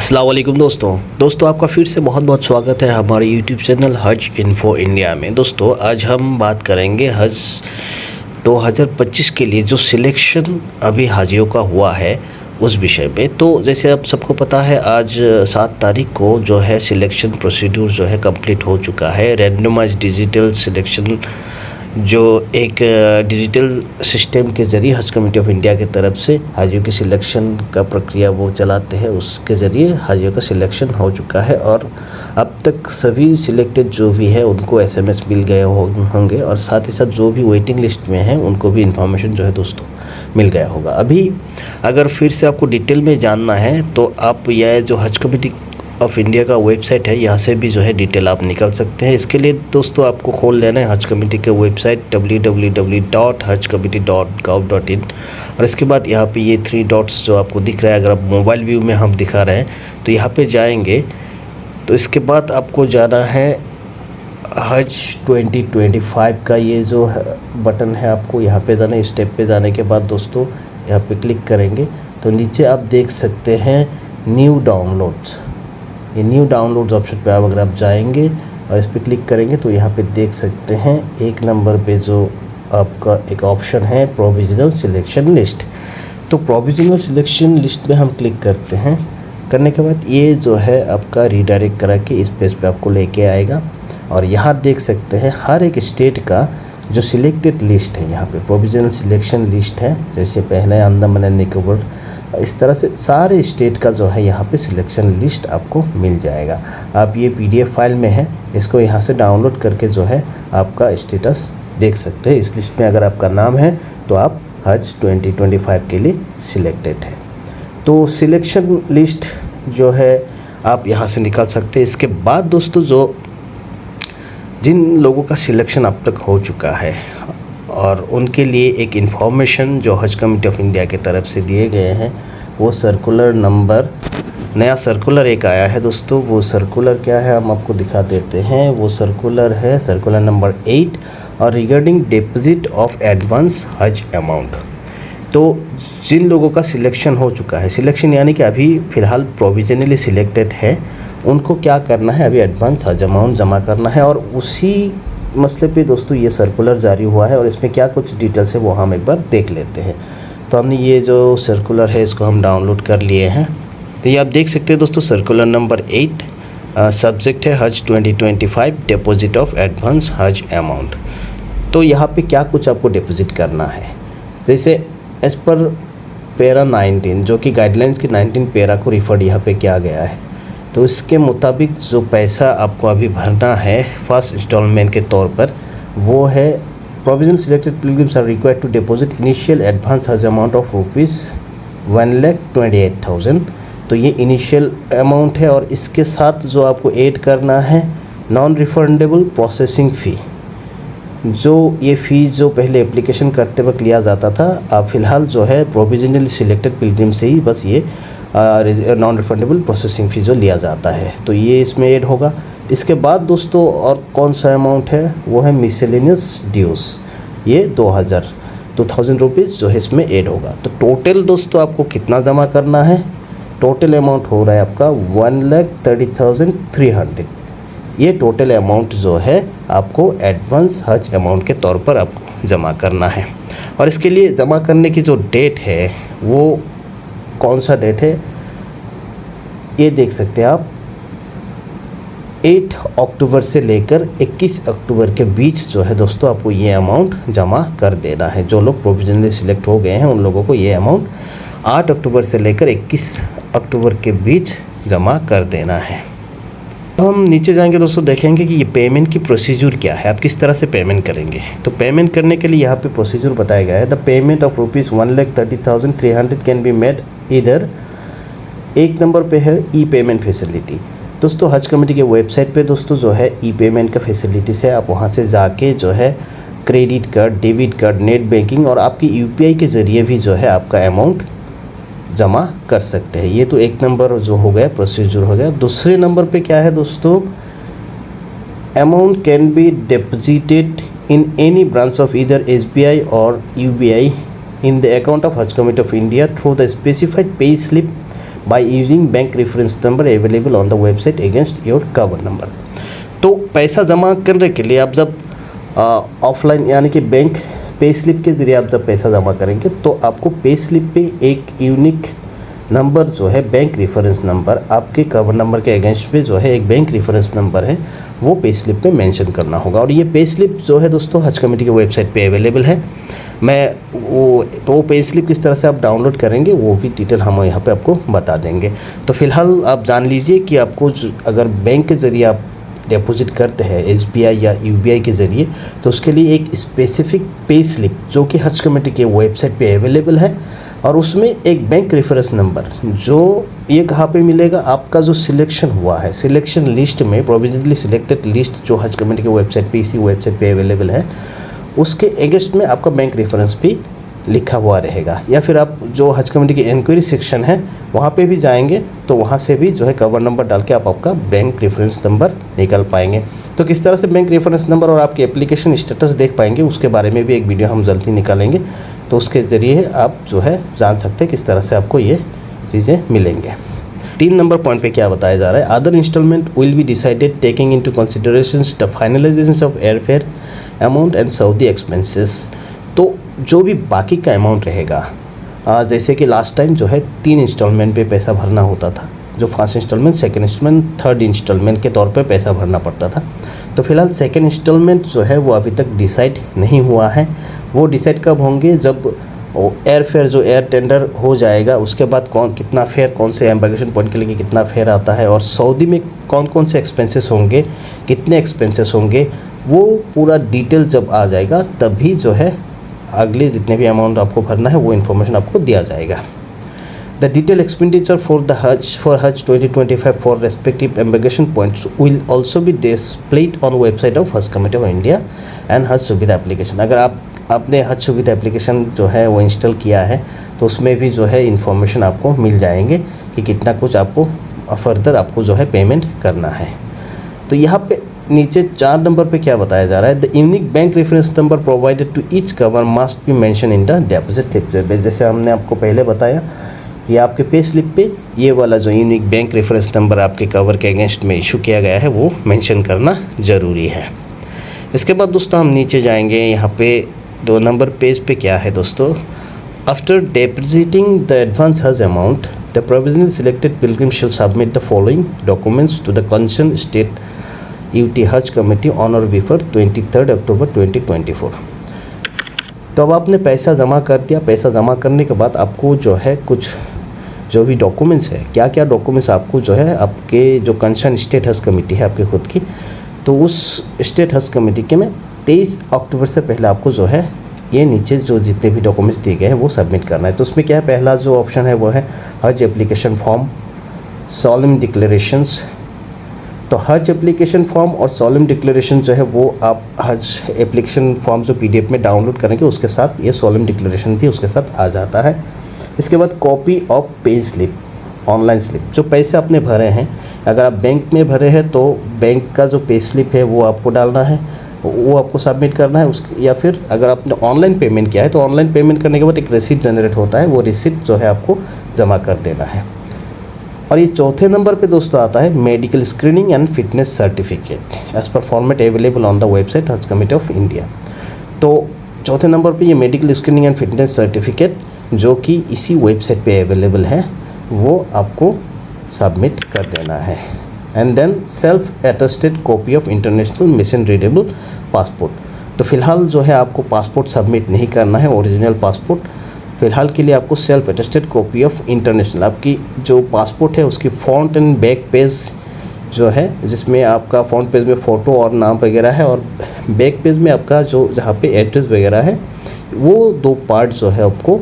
अस्सलाम वालेकुम दोस्तों आपका फिर से बहुत बहुत स्वागत है हमारे यूट्यूब चैनल हज इन्फो इंडिया में। दोस्तों आज हम बात करेंगे हज 2025 के लिए जो सिलेक्शन अभी हाजियों का हुआ है उस विषय में। तो जैसे आप सबको पता है आज 7 तारीख को जो है सिलेक्शन प्रोसीड्यूर जो है कंप्लीट हो चुका है। रैंडमाइज्ड डिजिटल सिलेक्शन जो एक डिजिटल सिस्टम के ज़रिए हज कमेटी ऑफ इंडिया की तरफ से हाजियों की सिलेक्शन का प्रक्रिया वो चलाते हैं, उसके ज़रिए हाजियों का सिलेक्शन हो चुका है और अब तक सभी सिलेक्टेड जो भी है उनको एसएमएस मिल गए होंगे और साथ ही साथ जो भी वेटिंग लिस्ट में हैं उनको भी इन्फॉर्मेशन जो है दोस्तों मिल गया होगा। अभी अगर फिर से आपको डिटेल में जानना है तो आप यह जो हज कमेटी ऑफ इंडिया का वेबसाइट है यहाँ से भी जो है डिटेल आप निकल सकते हैं। इसके लिए दोस्तों आपको खोल लेना है हज कमेटी के वेबसाइट www.hajcommittee.gov.in और इसके बाद यहाँ पे ये 3 डॉट्स जो आपको दिख रहा है, अगर आप मोबाइल व्यू में हम दिखा रहे हैं तो यहाँ पे जाएंगे तो इसके बाद आपको जाना है हज 2025 का ये जो बटन है, आपको यहाँ पे जाना है। स्टेप पे जाने के बाद दोस्तों यहाँ पे क्लिक करेंगे तो नीचे आप देख सकते हैं न्यू डाउनलोड्स। ये न्यू डाउनलोड्स ऑप्शन पे अगर आप जाएंगे और इस पर क्लिक करेंगे तो यहाँ पे देख सकते हैं 1 नंबर पे जो आपका एक ऑप्शन है प्रोविजनल सिलेक्शन लिस्ट। तो प्रोविजनल सिलेक्शन लिस्ट में हम क्लिक करते हैं। करने के बाद ये जो है आपका रीडायरेक्ट करा के इस पेज पे आपको लेके आएगा और यहाँ देख सकते हैं हर एक स्टेट का जो सिलेक्टेड लिस्ट है, यहाँ पे प्रोविजनल सिलेक्शन लिस्ट है। जैसे पहले अंडमान एंड निकोबार, इस तरह से सारे स्टेट का जो है यहाँ पे सिलेक्शन लिस्ट आपको मिल जाएगा। आप ये पीडीएफ फाइल में है, इसको यहाँ से डाउनलोड करके जो है आपका स्टेटस देख सकते हैं। इस लिस्ट में अगर आपका नाम है तो आप हज 2025 के लिए सिलेक्टेड है। तो सिलेक्शन लिस्ट जो है आप यहाँ से निकाल सकते हैं। इसके बाद दोस्तों जो जिन लोगों का सिलेक्शन अब तक हो चुका है और उनके लिए एक इन्फॉर्मेशन जो हज कमेटी ऑफ इंडिया की तरफ से दिए गए हैं, वो सर्कुलर नंबर, नया सर्कुलर एक आया है दोस्तों। वो सर्कुलर क्या है हम आपको दिखा देते हैं। वो सर्कुलर है सर्कुलर नंबर 8 और रिगार्डिंग डिपॉजिट ऑफ एडवांस हज अमाउंट। तो जिन लोगों का सिलेक्शन हो चुका है, सिलेक्शन यानी कि अभी फ़िलहाल प्रोविजनली सिलेक्टेड है, उनको क्या करना है, अभी एडवांस हज अमाउंट जमा करना है। और उसी मसले पे दोस्तों ये सर्कुलर जारी हुआ है और इसमें क्या कुछ डिटेल्स है वो हम एक बार देख लेते हैं। तो हमने ये जो सर्कुलर है इसको हम डाउनलोड कर लिए हैं। तो ये आप देख सकते हैं दोस्तों सर्कुलर नंबर 8, सब्जेक्ट है हज 2025 डिपॉजिट ऑफ एडवांस हज अमाउंट। तो यहाँ पे क्या कुछ आपको डिपॉजिट करना है, जैसे एज पर पैरा 19 जो कि गाइडलाइंस की 19 पैरा को रिफर्ड यहाँ पे किया गया है। तो इसके मुताबिक जो पैसा आपको अभी भरना है फर्स्ट इंस्टॉलमेंट के तौर पर वो है provisional selected pilgrims are required to deposit initial advance हज अमाउंट ऑफ ₹1,28,000। तो ये इनिशियल अमाउंट है और इसके साथ जो आपको ऐड करना है नॉन रिफंडेबल प्रोसेसिंग फ़ी। जो ये फ़ीस जो पहले एप्लीकेशन करते वक्त लिया जाता था, अब फ़िलहाल जो है प्रोविजनली सिलेक्टेड पिलग्रिम से ही बस ये नॉन रिफंडेबल प्रोसेसिंग फ़ी जो लिया जाता है, तो ये इसमें ऐड होगा। इसके बाद दोस्तों और कौन सा अमाउंट है, वो है मिसलेनियस ड्यूज़, ये 2000 रुपीज़ जो है इसमें ऐड होगा। तो टोटल दोस्तों आपको कितना जमा करना है, टोटल अमाउंट हो रहा है आपका 1,30,300। ये टोटल अमाउंट जो है आपको एडवांस हज अमाउंट के तौर पर आपको जमा करना है। और इसके लिए जमा करने की जो डेट है वो कौन सा डेट है, ये देख सकते हैं आप 8 अक्टूबर से लेकर 21 अक्टूबर के बीच जो है दोस्तों आपको ये अमाउंट जमा कर देना है। जो लोग प्रोविजनली सिलेक्ट हो गए हैं उन लोगों को ये अमाउंट 8 अक्टूबर से लेकर 21 अक्टूबर के बीच जमा कर देना है। तो हम नीचे जाएंगे दोस्तों, देखेंगे कि ये पेमेंट की प्रोसीजर क्या है, आप किस तरह से पेमेंट करेंगे। तो पेमेंट करने के लिए यहाँ पे प्रोसीजर बताया गया है। The payment of ₹1,30,300 can be made इधर। 1 नंबर पे है ई पेमेंट फैसिलिटी। दोस्तों हज कमेटी के वेबसाइट पे दोस्तों जो है ई पेमेंट का फैसिलिटीज़ है, आप वहाँ से जाके जो है credit card, debit card, net banking और आपकी यूपीआई के ज़रिए भी जो है आपका अमाउंट जमा कर सकते हैं। ये तो 1 नंबर जो हो गया प्रोसीजर हो गया। दूसरे नंबर पे क्या है दोस्तों, amount can be deposited in any branch of either SBI और UBI in the account of Hajj Committee of India through the specified pay slip by using bank reference number available on the website against your cover number. तो पैसा जमा करने के लिए आप जब offline यानी कि बैंक पे स्लिप के ज़रिए आप जब पैसा जमा करेंगे तो आपको पे स्लिप पे एक यूनिक नंबर जो है बैंक रेफरेंस नंबर, आपके कवर नंबर के अगेंस्ट पे जो है एक बैंक रेफरेंस नंबर है वो पे स्लिप पे मेंशन करना होगा। और ये पे स्लिप जो है दोस्तों हज कमेटी की वेबसाइट पे अवेलेबल है। मैं वो पे स्लिप किस तरह से आप डाउनलोड करेंगे वो भी डिटेल हम यहाँ पे आपको बता देंगे। तो फिलहाल आप जान लीजिए कि आपको अगर बैंक के ज़रिए आप डिपॉजिट करते हैं SBI या UBI के ज़रिए तो उसके लिए एक स्पेसिफिक पे स्लिप जो कि हज कमेटी के वेबसाइट पे अवेलेबल है, और उसमें एक बैंक रेफरेंस नंबर जो ये कहाँ पे मिलेगा, आपका जो सिलेक्शन हुआ है सिलेक्शन लिस्ट में प्रोविजनली सिलेक्टेड लिस्ट जो हज कमेटी के वेबसाइट पे इसी वेबसाइट पे अवेलेबल है उसके अगेंस्ट में आपका बैंक रेफरेंस भी लिखा हुआ रहेगा। या फिर आप जो हज कमेटी की इंक्वायरी सेक्शन है वहाँ पे भी जाएंगे तो वहाँ से भी जो है कवर नंबर डाल के आप आपका बैंक रेफरेंस नंबर निकाल पाएंगे। तो किस तरह से बैंक रेफरेंस नंबर और आपकी एप्लीकेशन स्टेटस देख पाएंगे उसके बारे में भी एक वीडियो हम जल्दी निकालेंगे, तो उसके ज़रिए आप जो है जान सकते हैं किस तरह से आपको ये चीज़ें मिलेंगे। 3 नंबर पॉइंट पे क्या बताया जा रहा है, other instalment will be decided taking into considerations the finalisation of air fare amount and Saudi expenses. तो जो भी बाकी का अमाउंट रहेगा, जैसे कि लास्ट टाइम जो है 3 इंस्टॉलमेंट पे पैसा भरना होता था, जो first instalment, second instalment, third instalment के तौर पे पैसा भरना पड़ता था। तो फिलहाल सेकंड इंस्टॉलमेंट जो है वो अभी तक डिसाइड नहीं हुआ है। वो डिसाइड कब होंगे, जब एयर फेयर जो एयर टेंडर हो जाएगा उसके बाद कौन कितना फेयर, कौन से एम्बार्केशन पॉइंट के लिए कितना फेयर आता है और सऊदी में कौन कौन से एक्सपेंसेस होंगे, कितने एक्सपेंसेस होंगे, वो पूरा डिटेल जब आ जाएगा तभी जो है अगले जितने भी अमाउंट आपको भरना है वो इन्फॉर्मेशन आपको दिया जाएगा। द डिटेल एक्सपेंडिचर फॉर हज 2025 for respective embarkation points will also be displayed on website of हज कमेटी ऑफ इंडिया एंड हज सुविधा एप्लीकेशन। अगर आपने हज सुविधा एप्लीकेशन जो है वो इंस्टॉल किया है तो उसमें भी जो है इन्फॉर्मेशन आपको मिल जाएंगे कि कितना कुछ आपको फर्दर आपको जो है पेमेंट करना है। तो यहाँ पे नीचे 4 नंबर पे क्या बताया जा रहा है, the unique bank reference number provided to each cover must be mention in the deposit slip. जैसे हमने आपको पहले बताया कि आपके पे स्लिप पे ये वाला जो यूनिक बैंक रेफरेंस नंबर आपके कवर के अगेंस्ट में इशू किया गया है वो मेंशन करना ज़रूरी है। इसके बाद दोस्तों हम नीचे जाएंगे, यहाँ पे 2 नंबर पेज पे क्या है दोस्तों, आफ्टर डिपॉजिटिंग द एडवांस हज amount the provisionally selected pilgrim shall submit the following documents to the concern state UT Hajj committee on और बिफोर 23 अक्टूबर 2024। तो अब आपने पैसा जमा कर दिया, पैसा जमा करने के बाद आपको जो है कुछ जो भी डॉक्यूमेंट्स है, क्या क्या डॉक्यूमेंट्स आपको जो है आपके जो कंसर्न स्टेट हज कमेटी है आपके खुद की, तो उस स्टेट हज कमेटी के में 23 अक्टूबर से पहले आपको जो है ये नीचे जो जितने भी डॉक्यूमेंट्स दिए गए हैं वो सबमिट करना है। तो उसमें क्या है, पहला जो ऑप्शन है वो है हज एप्लीकेशन फॉर्म, सॉलम डिक्लेरेशंस। तो हज एप्लीकेशन फॉर्म और सॉलम डिक्लेरेशन जो है वो आप हज एप्लीकेशन फॉर्म जो PDF में डाउनलोड करेंगे उसके साथ ये सॉलम डिक्लेरेशन भी उसके साथ आ जाता है। इसके बाद copy of pay slip, online slip, जो पैसे आपने भरे हैं, अगर आप बैंक में भरे हैं तो बैंक का जो पे स्लिप है वो आपको डालना है, वो आपको सबमिट करना है या फिर अगर आपने ऑनलाइन पेमेंट किया है तो ऑनलाइन पेमेंट करने के बाद एक रिसिप्ट जनरेट होता है, वो रिसिप्ट जो है आपको जमा कर देना है। और ये चौथे नंबर पे दोस्तों आता है medical screening and fitness certificate as per format available on the website Hajj committee of India. तो चौथे नंबर पे ये medical screening and fitness certificate जो कि इसी वेबसाइट पे अवेलेबल है वो आपको सबमिट कर देना है। And then self attested copy of international machine readable passport. तो फिलहाल जो है आपको पासपोर्ट सबमिट नहीं करना है, ओरिजिनल पासपोर्ट। फ़िलहाल के लिए आपको self attested copy of international, आपकी जो पासपोर्ट है उसकी फ्रंट एंड बैक पेज जो है जिसमें आपका फ्रंट पेज में फ़ोटो और नाम वगैरह है और बैक पेज में आपका जो जहाँ पे एड्रेस वगैरह है वो 2 पार्ट जो है आपको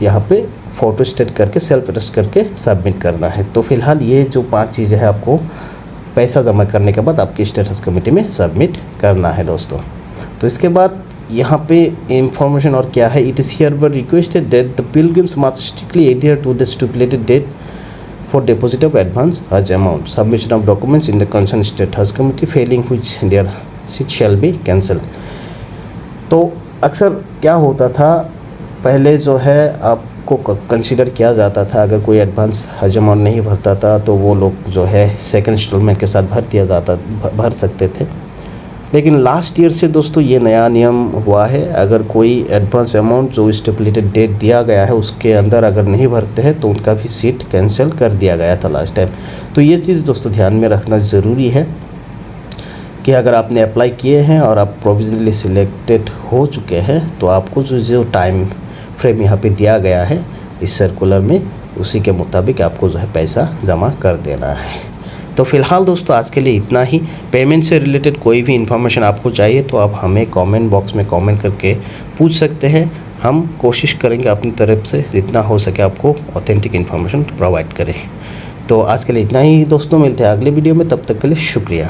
यहाँ पे फ़ोटो स्टेट करके सेल्फ अटेस्ट करके सबमिट करना है। तो फिलहाल ये जो 5 चीज़ें हैं आपको पैसा जमा करने के बाद आपकी स्टेटस कमेटी में सबमिट करना है दोस्तों। तो इसके बाद यहाँ पे इंफॉर्मेशन और क्या है, it is here were requested that the pilgrims must strictly adhere to the stipulated date for deposit of advance हज amount, submission of documents in the concern state Haj committee, failing which their seat shall be cancel. तो अक्सर क्या होता था, पहले जो है आपको को कंसिडर किया जाता था। अगर कोई एडवांस हज अमाउंट नहीं भरता था तो वो लोग जो है सेकंड इंस्टॉलमेंट के साथ भर सकते थे। लेकिन लास्ट ईयर से दोस्तों ये नया नियम हुआ है, अगर कोई एडवांस अमाउंट जो स्टिपुलेटेड डेट दिया गया है उसके अंदर अगर नहीं भरते हैं तो उनका भी सीट कैंसिल कर दिया गया था लास्ट टाइम। तो ये चीज़ दोस्तों ध्यान में रखना ज़रूरी है कि अगर आपने अप्लाई किए हैं और आप प्रोविजनली सिलेक्टेड हो चुके हैं तो आपको जो टाइम फ्रेम यहाँ पे दिया गया है इस सर्कुलर में, उसी के मुताबिक आपको जो है पैसा जमा कर देना है। तो फ़िलहाल दोस्तों आज के लिए इतना ही। पेमेंट से रिलेटेड कोई भी इन्फॉर्मेशन आपको चाहिए तो आप हमें कमेंट बॉक्स में कमेंट करके पूछ सकते हैं। हम कोशिश करेंगे अपनी तरफ से जितना हो सके आपको ऑथेंटिक इन्फॉर्मेशन प्रोवाइड करें। तो आज के लिए इतना ही दोस्तों, मिलते हैं अगले वीडियो में, तब तक के लिए शुक्रिया।